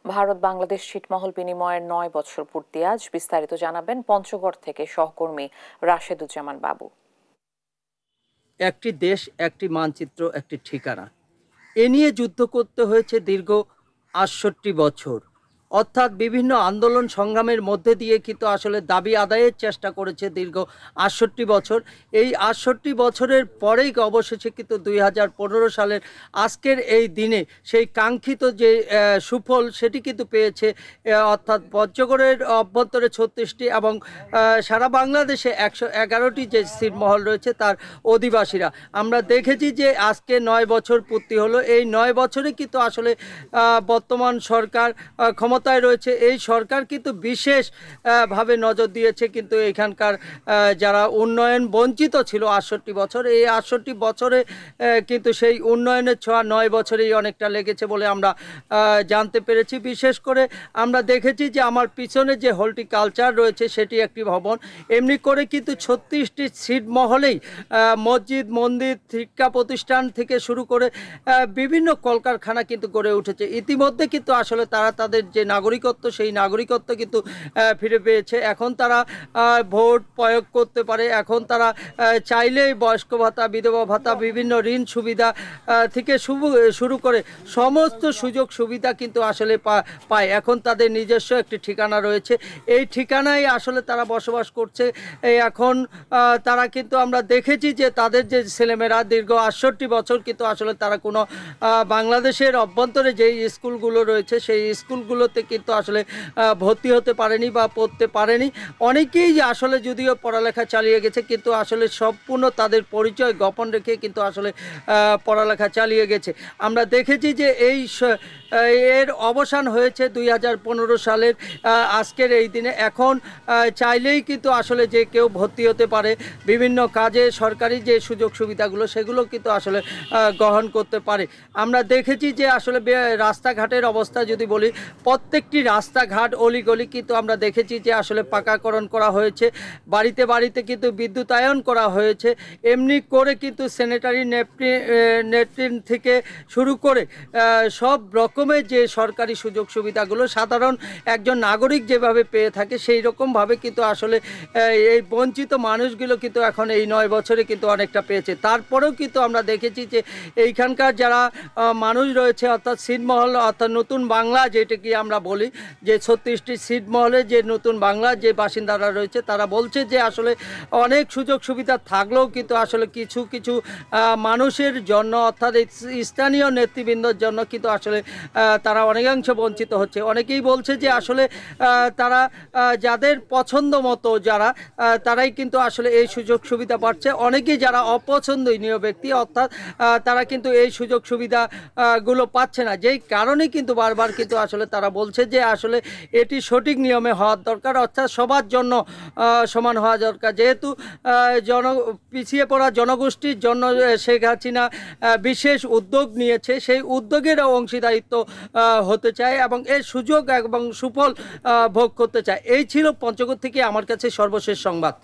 ভারত বাংলাদেশ ছিটমহল বিনিময়ের ৯ বছর পূর্তি আজ। বিস্তারিত জানাবেন পঞ্চগড় থেকে সহকর্মী রাশেদুজ্জামান বাবু। একটি দেশ, একটি মানচিত্র, একটি ঠিকানা, এ নিয়ে যুদ্ধ করতে হয়েছে দীর্ঘ ৬৮ বছর। অর্থাৎ বিভিন্ন আন্দোলন সংগ্রামের মধ্যে দিয়ে কিন্তু আসলে দাবি আদায়ের চেষ্টা করেছে দীর্ঘ ৬৮ বছর। এই ৬৮ বছরের পরেই অবশেষে কিন্তু ২০১৫ সালের আজকের এই দিনে সেই কাঙ্ক্ষিত যে সুফল সেটি কিন্তু পেয়েছে। অর্থাৎ পঞ্চগড়ের অভ্যন্তরে ৩৬টি এবং সারা বাংলাদেশে ১১১টি যে ছিটমহল রয়েছে তার অধিবাসীরা। আমরা দেখেছি যে আজকে ৯ বছর পূর্তি হলো। এই ৯ বছরে কিন্তু আসলে বর্তমান সরকার ক্ষমতায় রয়েছে। এই সরকার কিন্তু বিশেষ ভাবে নজর দিয়েছে কিন্তু এখানকার যারা উন্নয়ন বঞ্চিত ছিল ৬৮ বছর, এই ৬৮ বছরে কিন্তু সেই উন্নয়নের ছোঁয়া ৯ বছরেই অনেকটা লেগেছে বলে আমরা জানতে পেরেছি। বিশেষ করে আমরা দেখেছি যে আমার পিছনে যে হর্টিকালচার রয়েছে সেটি একটি ভবন। এমনি করে কিন্তু ৩৬টি ছিটমহলেই মসজিদ, মন্দির, শিক্ষা প্রতিষ্ঠান থেকে শুরু করে বিভিন্ন কলকারখানা কিন্তু গড়ে উঠেছে। ইতিমধ্যে কিন্তু আসলে তারা তাদের যে নাগরিকত্ব সেই নাগরিকত্ব কিন্তু ফিরে পেয়েছে। এখন তারা ভোট প্রয়োগ করতে পারে। এখন তারা চাইলেই বয়স্ক ভাতা, বিধবা ভাতা, বিভিন্ন ঋণ সুবিধা থেকে শুরু করে সমস্ত সুযোগ সুবিধা কিন্তু আসলে পায়। এখন তাদের নিজস্ব একটি ঠিকানা রয়েছে। এই ঠিকানায় আসলে তারা বসবাস করছে। এখন তারা কিন্তু আমরা দেখেছি যে তাদের যে ছেলেমেয়েরা দীর্ঘ ৬৮ বছর কিন্তু আসলে তারা কোনো বাংলাদেশের অভ্যন্তরে যেই স্কুলগুলো রয়েছে সেই স্কুলগুলোতে কিন্তু আসলে ভর্তি হতে পারেনি বা পড়তে পারেনি। অনেকেই আসলে যদিও পড়ালেখা চালিয়ে গেছে কিন্তু আসলে সম্পূর্ণ তাদের পরিচয় গোপন রেখে কিন্তু আসলে পড়ালেখা চালিয়ে গেছে। আমরা দেখেছি যে এর অবসান হয়েছে ২০১৫ সালের আজকের এই দিনে। এখন চাইলেই কিন্তু আসলে যে কেউ ভর্তি হতে পারে, বিভিন্ন কাজে সরকারি যে সুযোগ সুবিধাগুলো সেগুলো কিন্তু আসলে গ্রহণ করতে পারে। আমরা দেখেছি যে আসলে রাস্তাঘাটের অবস্থা যদি বলি, প্রত্যেকটি রাস্তাঘাট অলিগলি কিন্তু আমরা দেখেছি যে আসলে পাকাকরণ করা হয়েছে। বাড়িতে বাড়িতে কিন্তু বিদ্যুতায়ন করা হয়েছে। এমনি করে কিন্তু স্যানিটারি ন্যাপকিন থেকে শুরু করে সব রকমের যে সরকারি সুযোগ সুবিধাগুলো সাধারণ একজন নাগরিক যেভাবে পেয়ে থাকে সেই রকমভাবে কিন্তু আসলে এই বঞ্চিত মানুষগুলো কিন্তু এখন এই ৯ বছরে কিন্তু অনেকটা পেয়েছে। তারপরেও কিন্তু আমরা দেখেছি যে এইখানকার যারা মানুষ রয়েছে অর্থাৎ ছিটমহল অর্থাৎ নতুন বাংলা যেটাকে আমরা বলি, যে ৩৬টি ছিটমহলে যে নতুন বাংলার যে বাসিন্দারা রয়েছে তারা বলছে যে আসলে অনেক সুযোগ সুবিধা থাকলেও কিন্তু আসলে কিছু কিছু মানুষের জন্য অর্থাৎ স্থানীয় নেতৃবৃন্দর জন্য কিন্তু আসলে তারা অনেকাংশ বঞ্চিত হচ্ছে। অনেকেই বলছে যে আসলে তারা যাদের পছন্দ মতো যারা তারাই কিন্তু আসলে এই সুযোগ সুবিধা পাচ্ছে। অনেকেই যারা অপছন্দনীয় ব্যক্তি অর্থাৎ তারা কিন্তু এই সুযোগ সুবিধাগুলো পাচ্ছে না, যেই কারণে কিন্তু বারবার কিন্তু আসলে তারা বলছে যে আসলে এটি সঠিক নিয়মে হওয়ার দরকার, অর্থাৎ সবার জন্য সমান হওয়া দরকার। যেহেতু পিছিয়ে পড়া জনগোষ্ঠীর জন্য শেখ হাসিনা বিশেষ উদ্যোগ নিয়েছে, সেই উদ্যোগের অংশীদারিত্ব হতে চায় এবং এর সুযোগ এবং সুফল ভোগ করতে চায়। এই ছিল পঞ্চগড় থেকে আমার কাছে সর্বশেষ সংবাদ।